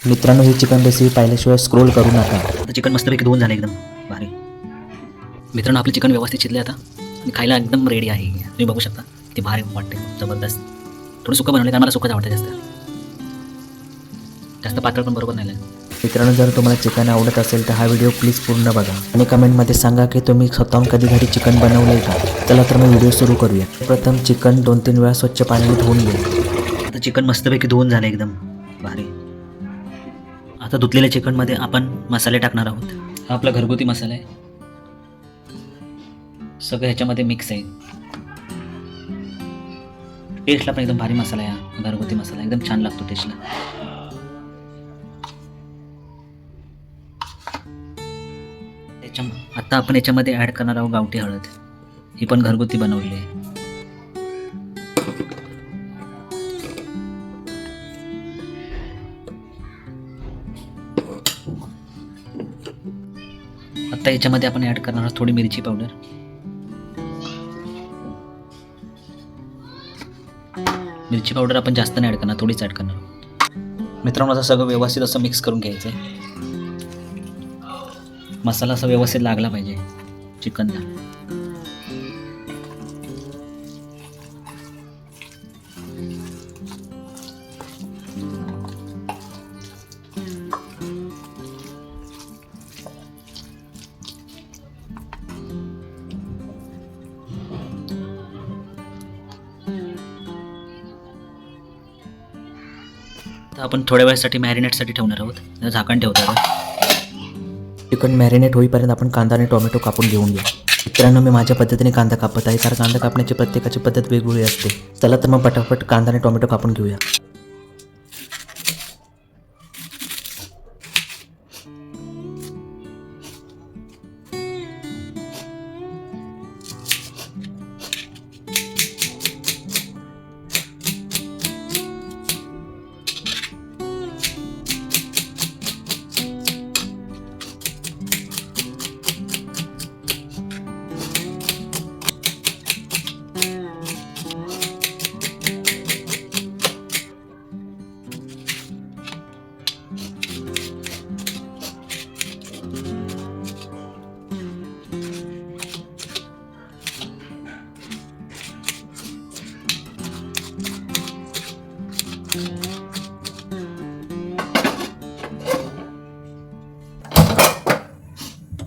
मित्रांनो, ही chicken recipe पाहिल्याशिवाय scroll करू नका. आता चिकन मस्तपैकी धुवून झालं एकदम भारी. मित्रांनो, आपले चिकन व्यवस्थित शिजले आता आणि खायला एकदम रेडी आहे. तुम्ही बघू शकता किती भारी वाटते, जबरदस्त. थोडं सुकं बनवलं कारण मला सुकंच आवडतं जास्त पातळ पण बरोबर नाही. मित्रांनो, जर तुम्हाला चिकन आवडत असेल तर हा व्हिडिओ प्लीज पूर्ण बघा आणि कमेंटमध्ये सांगा की तुम्ही स्वतःहून कधी घरी चिकन बनवले का. चला तर मग व्हिडिओ सुरू करूया. प्रथम चिकन 2-3 वेळा स्वच्छ पाण्याने धुवून घ्या. आता चिकन मस्तपैकी धुवून झालं एकदम भारी. आता धुतलेल्या चिकनमध्ये आपण मसाले टाकणार आहोत. हा आपला घरगुती मसाला आहे, सगळं ह्याच्यामध्ये मिक्स आहे. टेस्टला पण एकदम भारी मसाला आहे. हा घरगुती मसाला एकदम छान लागतो टेस्टला. आता आपण याच्यामध्ये ॲड करणार आहोत गावठी हळद. ही पण घरगुती बनवलेली आहे. आता याच्यामध्ये आपण ॲड करणार आहोत थोडी मिरची पावडर. मिरची पावडर आपण जास्त नाही ॲड करणार, थोडीच ॲड करणार आहोत. मित्रांनो, असं सगळं व्यवस्थित असं मिक्स करून घ्यायचं आहे. मसाला असा व्यवस्थित लागला पाहिजे चिकनला. तर आपण थोड्या वेळासाठी मॅरिनेटसाठी ठेवणार आहोत. झाकण ठेवतो. चिकन मॅरिनेट होईपर्यंत आपण कांदा आणि टोमॅटो कापून घेऊन घ्या. मित्रांनो, मी माझ्या पद्धतीने कांदा कापत आहे कारण कांदा कापण्याची प्रत्येकाची पद्धत वेगवेगळी असते. चला तर मग पटापट कांदा आणि टोमॅटो कापून घेऊया.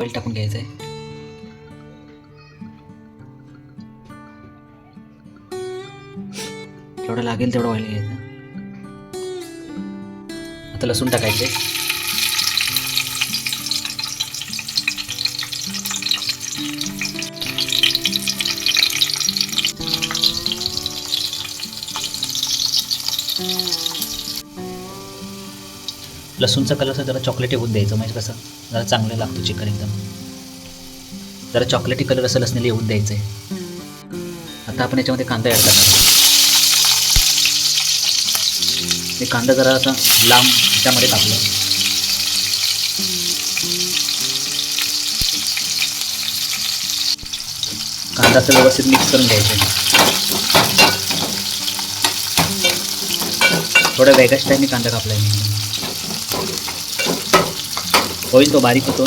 ऑइल टाकून घ्यायचं आहे. जेवढं लागेल तेवढं ऑइल घ्यायचं. आता लसूण टाकायचे. लसूणचा कलर जरा चॉकलेटी होऊन द्यायचं, म्हणजे कसं जरा चांगलं लागतो चिकन एकदम. जरा चॉकलेटी कलर असं लसणीला येऊन द्यायचं आहे. आता आपण याच्यामध्ये कांदा ॲड करणार आहोत. ते कांदा जरा असा लांब ह्याच्यामध्ये टाकलं. कांदा असं व्यवस्थित मिक्स करून घ्यायचं. थोड्या वेगळ्या स्टाईलने कांदा कापला आहे मी. होईल तो बारीक होतो.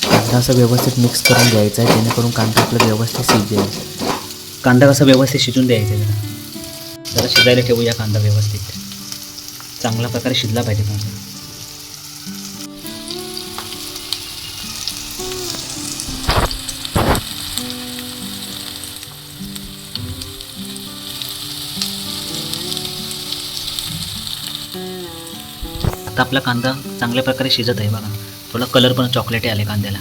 कांदा असं व्यवस्थित मिक्स करून घ्यायचा आहे जेणेकरून कांदा आपला व्यवस्थित शिजेल. कांदा कसा व्यवस्थित शिजून द्यायचा आहे. जरा शिजायला ठेवूया कांदा व्यवस्थित. चांगल्या प्रकारे शिजला पाहिजे कांदा. आता आपला कांदा चांगल्या प्रकारे शिजत आहे बघा. थोडा कलर पण चॉकलेटी आले कांद्याला.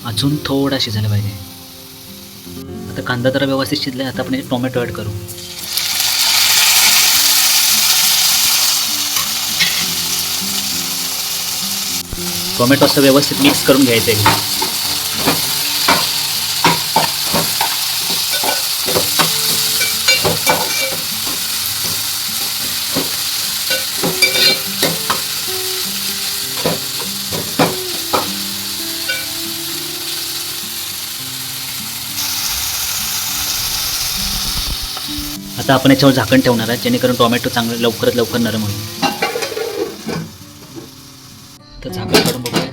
अजून थोडा शिजायला पाहिजे. आता कांदा जरा व्यवस्थित शिजला. आता आपण टोमॅटो ॲड करू. टोमॅटो असं व्यवस्थित मिक्स करून घ्यायचं आहे. आता आपण याच्यावर झाकण ठेवणार आहे जेणेकरून टोमॅटो चांगलं लवकरात लवकर नरम होईल. तर झाकण काढून बघूया.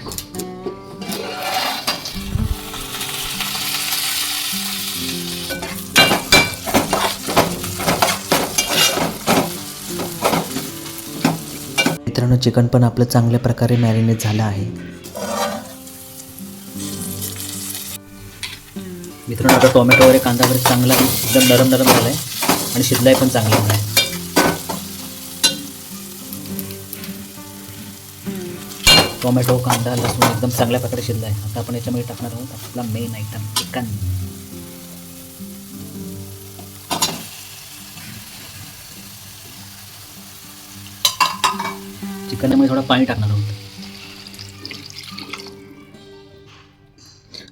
मित्रांनो, चिकन पण आपलं चांगल्या प्रकारे मॅरिनेट झालं आहे. मित्रांनो, आता टोमॅटो वगैरे कांदा वगैरे चांगला एकदम नरम झाला आहे आणि शिजलाय पण चांगला आहे. टोमॅटो, कांदा, लसूण एकदम चांगल्या प्रकारे शिजला आहे. आता आपण याच्यामध्ये टाकणार आहोत आपला मेन आयटम चिकन. चिकनमध्ये थोडं पाणी टाकणार आहोत.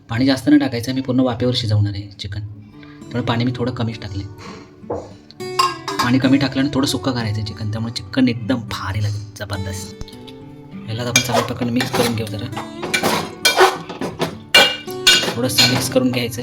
पाणी जास्त नाही टाकायचं, मी पूर्ण वाफेवर शिजवणार आहे चिकन. त्यामुळे पाणी मी थोडं कमीच टाकले. पाणी कमी टाकल्याने थोडं सुक्का करायचं चिकन, त्यामुळे चिकन एकदम भारी लागेल, जबरदस्त. याला आपण चांगल्या प्रकारे मिक्स करून घेऊ. जरा थोडंसं मिक्स करून घ्यायचं.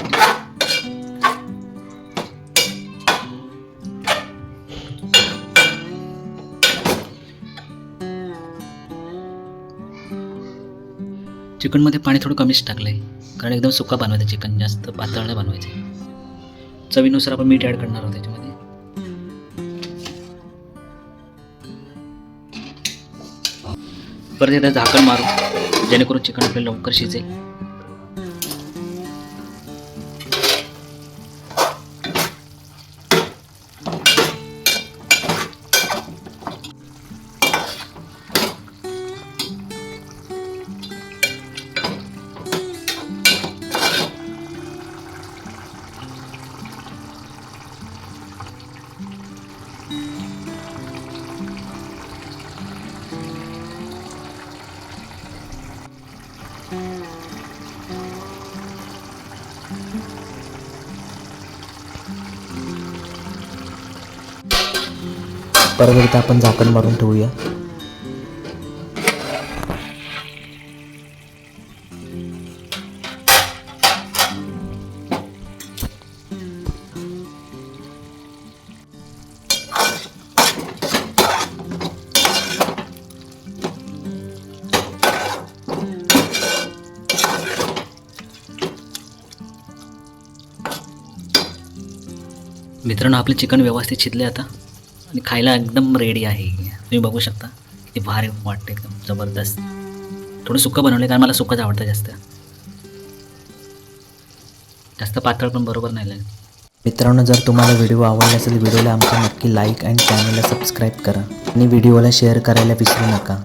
चिकनमध्ये पाणी थोडं कमीच टाकलं आहे, कारण एकदम सुका बनवायचं चिकन, जास्त पातळ नाही बनवायचं. चवीनुसार आपण मीठ ॲड करणार आहोत त्याच्यामध्ये. परत एकदा झाकण मारू जेणेकरून चिकन आपल्याला लवकर शिजेल. परत एकदा आपण झाकण मारून ठेवूया. मित्रांनो, आपले चिकन व्यवस्थित शिजले आता आणि खायला एकदम रेडी आहे. तुम्ही बघू शकता किती भारी वाटते, एकदम जबरदस्त. थोडं सुक्कं बनवलं कारण मला सुक्कंच आवडतं जास्त. जास्त पातळ पण बरोबर नाही लागत. मित्रांनो, जर तुम्हाला व्हिडिओ आवडला असेल व्हिडिओला आमच्या नक्की लाईक आणि चॅनलला सबस्क्राईब करा आणि व्हिडिओला शेअर करायला विसरू नका.